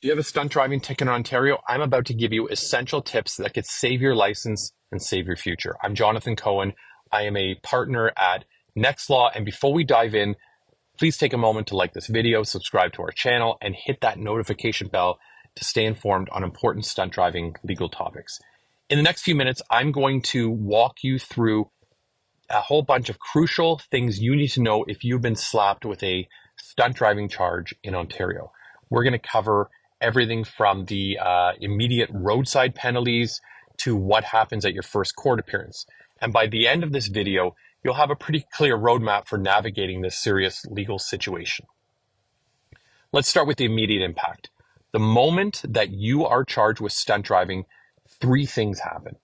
Do you have a stunt driving ticket in Ontario? I'm about to give you essential tips that could save your license and save your future. I'm Jonathan Cohen. I am a partner at Next Law. And before we dive in, please take a moment to like this video, subscribe to our channel, and hit that notification bell to stay informed on important stunt driving legal topics. In the next few minutes, I'm going to walk you through a whole bunch of crucial things you need to know if you've been slapped with a stunt driving charge in Ontario. We're going to cover everything from the immediate roadside penalties to what happens at your first court appearance. And by the end of this video, you'll have a pretty clear roadmap for navigating this serious legal situation. Let's start with the immediate impact. The moment that you are charged with stunt driving, three things happen.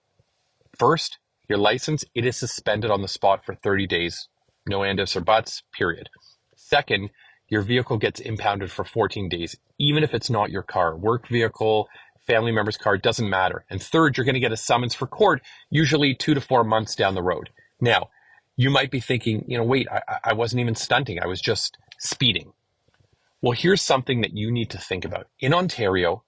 First, your license, it is suspended on the spot for 30 days. No and ifs or buts, period. Second, your vehicle gets impounded for 14 days, even if it's not your car. Work vehicle, family member's car, doesn't matter. And third, you're going to get a summons for court, usually 2 to 4 months down the road. Now, you might be thinking, wait, I wasn't even stunting. I was just speeding. Well, here's something that you need to think about. In Ontario,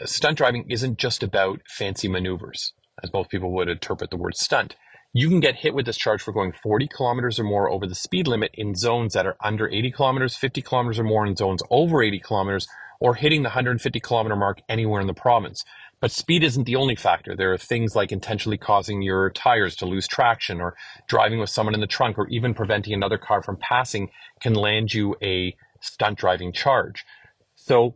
stunt driving isn't just about fancy maneuvers, as most people would interpret the word stunt. You can get hit with this charge for going 40 kilometers or more over the speed limit in zones that are under 80 kilometers, 50 kilometers or more in zones over 80 kilometers, or hitting the 150 kilometer mark anywhere in the province. But speed isn't the only factor. There are things like intentionally causing your tires to lose traction, or driving with someone in the trunk, or even preventing another car from passing can land you a stunt driving charge. So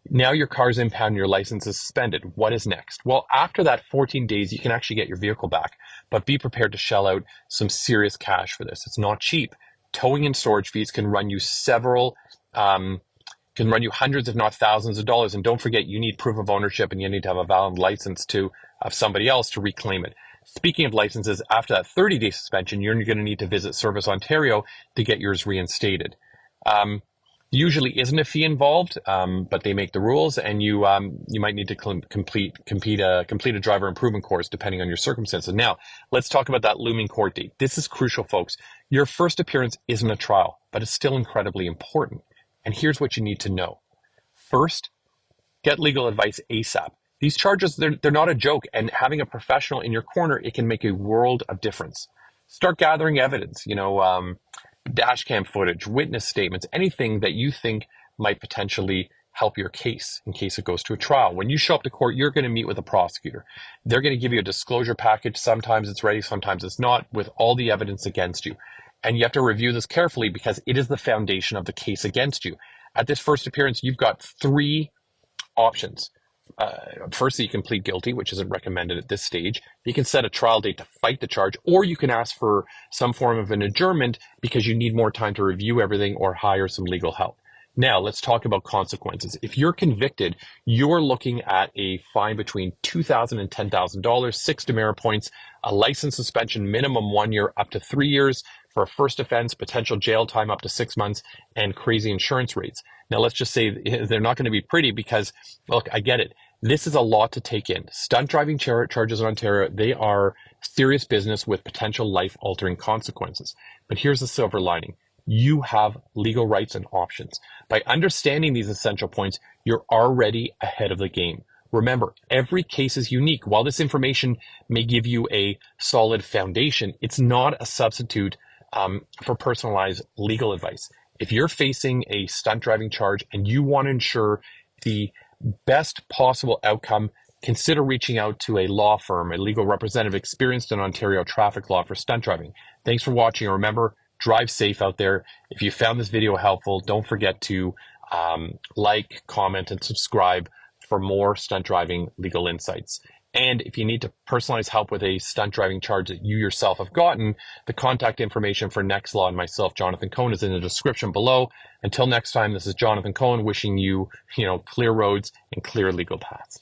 now your car's impounded and your license is suspended. What is next? Well, after that 14 days, you can actually get your vehicle back, but be prepared to shell out some serious cash for this. It's not cheap. Towing and storage fees can run you hundreds, if not thousands of dollars. And don't forget, you need proof of ownership and you need to have a valid license of somebody else to reclaim it. Speaking of licenses, after that 30-day suspension, you're going to need to visit Service Ontario to get yours reinstated. Usually isn't a fee involved, but they make the rules, and you might need to complete a driver improvement course depending on your circumstances. Now, let's talk about that looming court date. This is crucial, folks. Your first appearance isn't a trial, but it's still incredibly important. And here's what you need to know. First, get legal advice ASAP. These charges, they're not a joke, and having a professional in your corner, it can make a world of difference. Start gathering evidence, dash cam footage, witness statements, anything that you think might potentially help your case in case it goes to a trial. When you show up to court, you're going to meet with a prosecutor. They're going to give you a disclosure package. Sometimes it's ready, sometimes it's not, with all the evidence against you. And you have to review this carefully because it is the foundation of the case against you. At this first appearance, you've got three options. Firstly, you can plead guilty, which isn't recommended at this stage. You can set a trial date to fight the charge, or you can ask for some form of an adjournment because you need more time to review everything or hire some legal help. Now, let's talk about consequences. If you're convicted, you're looking at a fine between $2,000 and $10,000, 6 demerit points, a license suspension, minimum 1 year up to 3 years for a first offense, potential jail time up to 6 months, and crazy insurance rates. Now, let's just say they're not going to be pretty because, look, I get it. This is a lot to take in. Stunt driving charges in Ontario, they are serious business with potential life-altering consequences. But here's the silver lining. You have legal rights and options. By understanding these essential points, you're already ahead of the game. Remember, every case is unique. While this information may give you a solid foundation, it's not a substitute for personalized legal advice. If you're facing a stunt driving charge and you want to ensure the best possible outcome, consider reaching out to a law firm, a legal representative experienced in Ontario traffic law for stunt driving. Thanks for watching. And remember, drive safe out there. If you found this video helpful, don't forget to like, comment, and subscribe for more stunt driving legal insights. And if you need to personalize help with a stunt driving charge that you yourself have gotten, the contact information for Next Law and myself, Jonathan Cohen, is in the description below. Until next time, this is Jonathan Cohen wishing you, clear roads and clear legal paths.